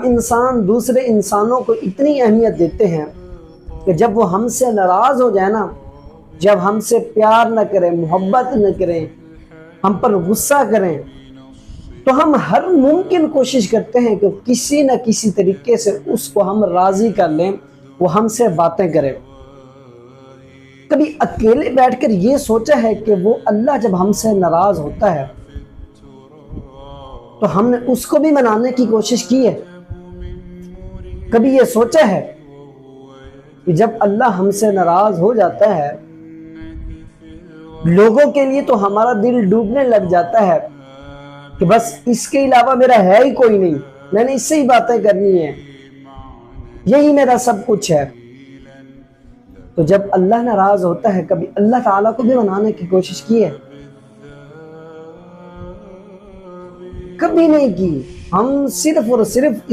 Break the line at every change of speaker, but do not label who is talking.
हम इंसान दूसरे इंसानों को इतनी अहमियत देते हैं कि जब वो हमसे नाराज़ हो जाए ना, जब हमसे प्यार न करें, मोहब्बत न करें, हम पर गुस्सा करें, तो हम हर मुमकिन कोशिश करते हैं कि किसी न किसी तरीके से उसको हम राज़ी कर लें, वो हमसे बातें करें। कभी अकेले बैठकर ये सोचा है कि वो अल्लाह जब हमसे नाराज़ होता है तो हमने उसको भी मनाने की कोशिश की है? कभी ये सोचा है कि जब अल्लाह हमसे नाराज़ हो जाता है, लोगों के लिए तो हमारा दिल डूबने लग जाता है कि बस इसके अलावा मेरा है ही कोई नहीं, मैंने इससे ही बातें करनी है, यही मेरा सब कुछ है। तो जब अल्लाह नाराज़ होता है, कभी अल्लाह ताला को भी मनाने की कोशिश की है? कभी नहीं की। हम सिर्फ और सिर्फ